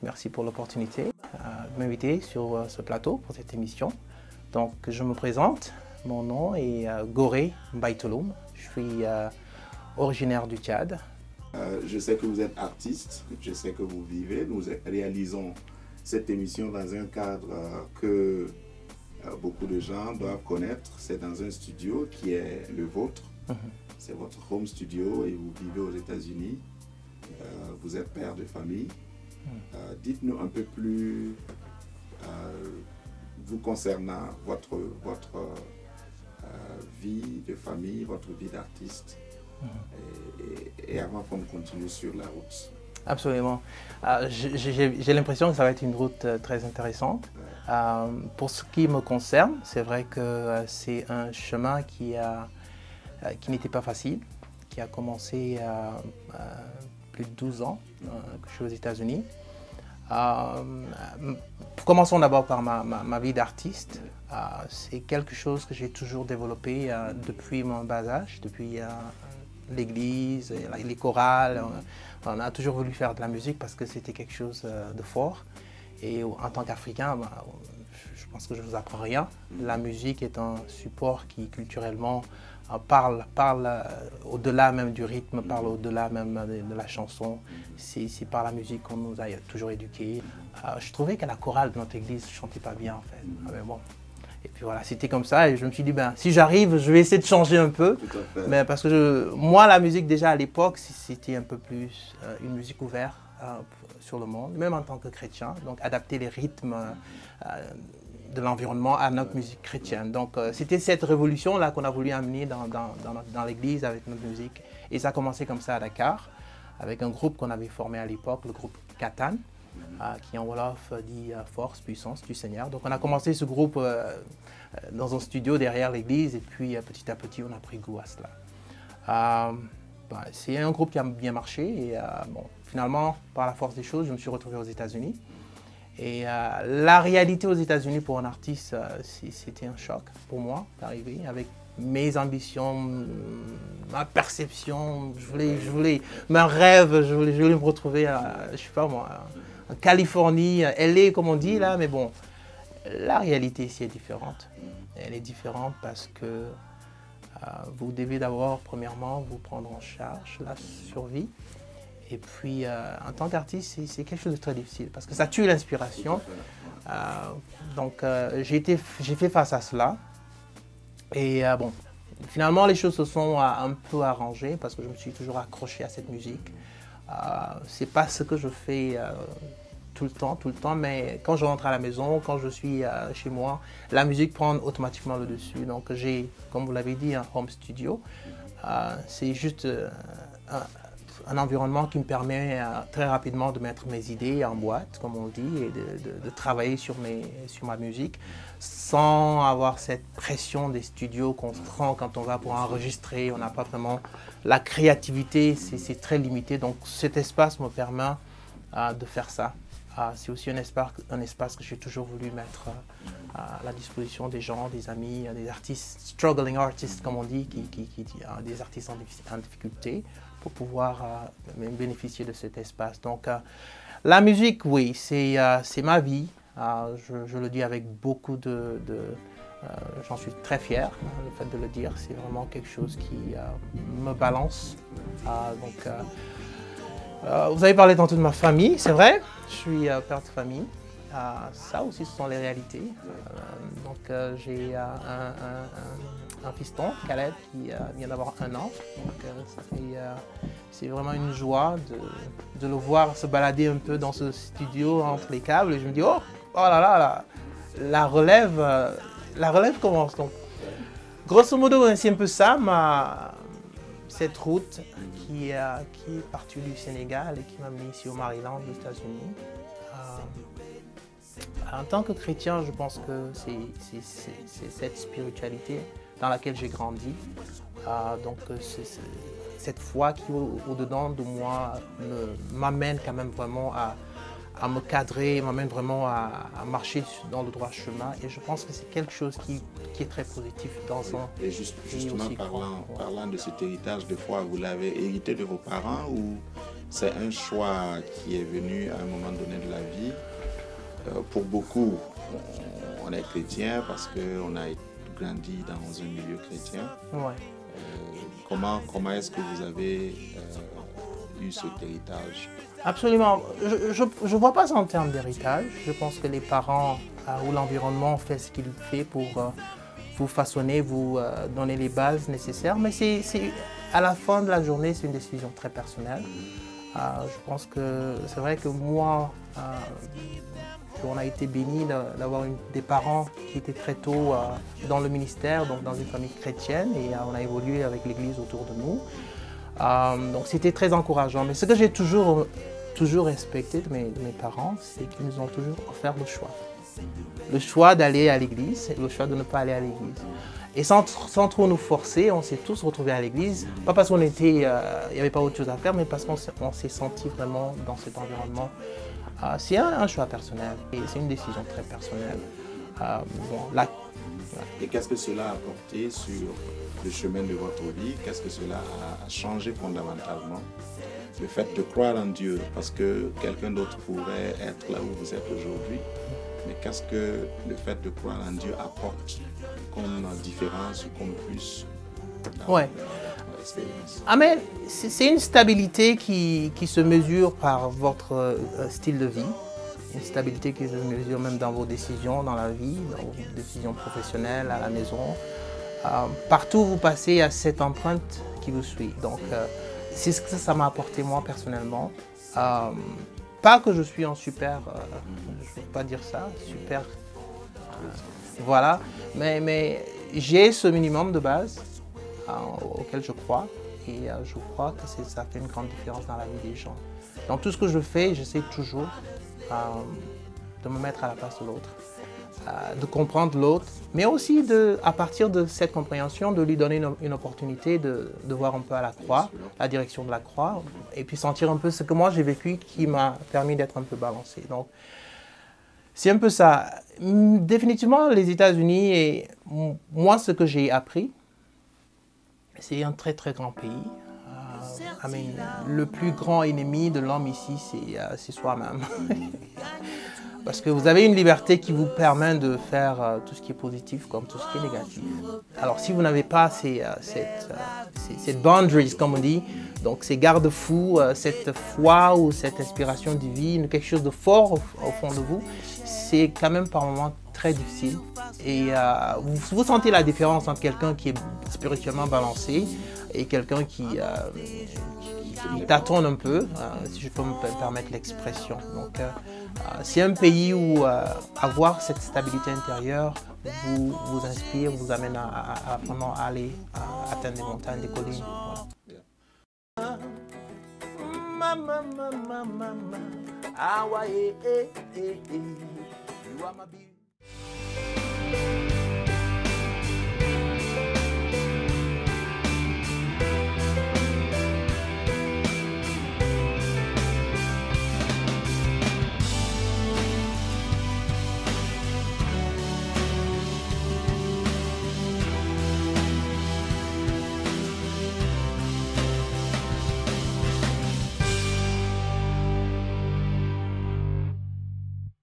Merci pour l'opportunité de m'inviter sur ce plateau pour cette émission. Donc, je me présente. Mon nom est Gorée Mbaye-Touloum. Je suis originaire du Tchad. Je sais que vous êtes artiste, je sais que vous vivez. Nous réalisons cette émission dans un cadre que beaucoup de gens doivent connaître. C'est dans un studio qui est le vôtre. C'est votre home studio et vous vivez aux États-Unis. Vous êtes père de famille. Dites-nous un peu plus vous concernant votre vie de famille, votre vie d'artiste. Et avant qu'on continue sur la route. Absolument. J'ai l'impression que ça va être une route très intéressante. Pour ce qui me concerne, c'est vrai que c'est un chemin qui n'était pas facile, qui a commencé plus de 12 ans que je suis aux États-Unis. Commençons d'abord par ma vie d'artiste. C'est quelque chose que j'ai toujours développé depuis mon bas âge, depuis l'église, les chorales. On a toujours voulu faire de la musique parce que c'était quelque chose de fort. Et en tant qu'Africain, je pense que je ne vous apprends rien. La musique est un support qui culturellement parle au-delà même du rythme, parle au-delà même de la chanson. C'est par la musique qu'on nous a toujours éduqués. Je trouvais que la chorale de notre église ne chantait pas bien en fait. Mais bon. Et puis voilà, c'était comme ça et je me suis dit, ben, si j'arrive, je vais essayer de changer un peu. Mais parce que moi, la musique déjà à l'époque, c'était un peu plus une musique ouverte sur le monde, même en tant que chrétien. Donc adapter les rythmes de l'environnement à notre musique chrétienne. Donc c'était cette révolution-là qu'on a voulu amener dans l'église avec notre musique. Et ça a commencé comme ça à Dakar, avec un groupe qu'on avait formé à l'époque, le groupe Katan. Qui en Wolof dit force, puissance du Seigneur. Donc on a commencé ce groupe dans un studio derrière l'église et puis petit à petit on a pris goût à cela. C'est un groupe qui a bien marché et bon, finalement par la force des choses je me suis retrouvé aux États-Unis. Et la réalité aux États-Unis pour un artiste c'était un choc pour moi d'arriver avec mes ambitions, ma perception, je voulais mes rêves, je voulais me retrouver je sais pas moi, en Californie, LA comme on dit là, mais bon, la réalité ici est différente. Elle est différente parce que vous devez d'abord, premièrement, vous prendre en charge la survie. Et puis, en tant qu'artiste, c'est quelque chose de très difficile parce que ça tue l'inspiration. Donc, j'ai fait face à cela. Et bon, finalement, les choses se sont un peu arrangées parce que je me suis toujours accroché à cette musique. C'est pas ce que je fais tout le temps, mais quand je rentre à la maison, quand je suis chez moi, la musique prend automatiquement le dessus. Donc j'ai, comme vous l'avez dit, un home studio. C'est juste un environnement qui me permet très rapidement de mettre mes idées en boîte, comme on dit, et de travailler sur ma musique sans avoir cette pression des studios qu'on se prend quand on va pour enregistrer. On n'a pas vraiment la créativité, c'est très limité. Donc cet espace me permet de faire ça. C'est aussi un espace que j'ai toujours voulu mettre à la disposition des gens, des amis, des artistes, struggling artists comme on dit, des artistes en difficulté, pour pouvoir bénéficier de cet espace. Donc la musique, oui, c'est ma vie. Je le dis avec beaucoup j'en suis très fier, le fait de le dire, c'est vraiment quelque chose qui me balance. Vous avez parlé tantôt de ma famille, c'est vrai, je suis père de famille. Ça aussi, ce sont les réalités. J'ai un fiston, Caleb, qui vient d'avoir 1 an. C'est vraiment une joie de le voir se balader un peu dans ce studio entre les câbles. Et je me dis, oh là là, la relève commence. Donc, grosso modo, c'est un peu ça, cette route qui est partie du Sénégal et qui m'a amené ici au Maryland, aux États-Unis. En tant que chrétien, je pense que c'est cette spiritualité dans laquelle j'ai grandi. Donc cette foi qui au-dedans de moi m'amène quand même vraiment à me cadrer, m'amène vraiment à marcher dans le droit chemin. Et je pense que c'est quelque chose qui est très positif dans un Et justement, parlant de cet héritage de foi, vous l'avez hérité de vos parents ou c'est un choix qui est venu à un moment donné de la vie. Pour beaucoup, on est chrétien parce qu'on a grandi dans un milieu chrétien. Ouais. Comment est-ce que vous avez eu cet héritage? Absolument. Je ne vois pas ça en termes d'héritage. Je pense que les parents ou l'environnement fait ce qu'il fait pour vous façonner, vous donner les bases nécessaires. Mais à la fin de la journée, c'est une décision très personnelle. Je pense que c'est vrai que moi, on a été bénis d'avoir des parents qui étaient très tôt dans le ministère, donc dans une famille chrétienne, et on a évolué avec l'Église autour de nous. Donc c'était très encourageant. Mais ce que j'ai toujours respecté de mes parents, c'est qu'ils nous ont toujours offert le choix. Le choix d'aller à l'église et le choix de ne pas aller à l'église. Et sans trop nous forcer, on s'est tous retrouvés à l'église. Pas parce qu'on était, il n'y avait pas autre chose à faire, mais parce qu'on s'est senti vraiment dans cet environnement. C'est un choix personnel et c'est une décision très personnelle. Et qu'est-ce que cela a apporté sur le chemin de votre vie? Qu'est-ce que cela a changé fondamentalement? Le fait de croire en Dieu, parce que quelqu'un d'autre pourrait être là où vous êtes aujourd'hui, mais qu'est-ce que le fait de croire en Dieu apporte comme différence ou comme plus dans l'expérience? Mais c'est une stabilité qui se mesure par votre style de vie, une stabilité qui se mesure même dans vos décisions, dans la vie, dans vos décisions professionnelles, à la maison. Partout où vous passez, il y a cette empreinte qui vous suit. Donc, c'est ce que ça m'a apporté moi personnellement. Pas que je suis en super, je ne veux pas dire ça, super, voilà, mais j'ai ce minimum de base auquel je crois et je crois que ça fait une grande différence dans la vie des gens. Dans tout ce que je fais, j'essaie toujours de me mettre à la place de l'autre, de comprendre l'autre, mais aussi à partir de cette compréhension, de lui donner une opportunité de voir un peu à la croix, la direction de la croix, et puis sentir un peu ce que moi j'ai vécu qui m'a permis d'être un peu balancé. Donc, c'est un peu ça. Définitivement, les États-Unis, et moi, ce que j'ai appris, c'est un très très grand pays. Le plus grand ennemi de l'homme ici, c'est soi-même. Parce que vous avez une liberté qui vous permet de faire tout ce qui est positif comme tout ce qui est négatif. Alors si vous n'avez pas ces boundaries, comme on dit, donc ces garde-fous, cette foi ou cette inspiration divine, quelque chose de fort au fond de vous, c'est quand même par moments très difficile. Et vous sentez la différence entre quelqu'un qui est spirituellement balancé et quelqu'un qui tâtonne un peu, si je peux me permettre l'expression. Donc, c'est un pays où avoir cette stabilité intérieure vous inspire, vous amène à vraiment aller atteindre des montagnes, des collines. Voilà.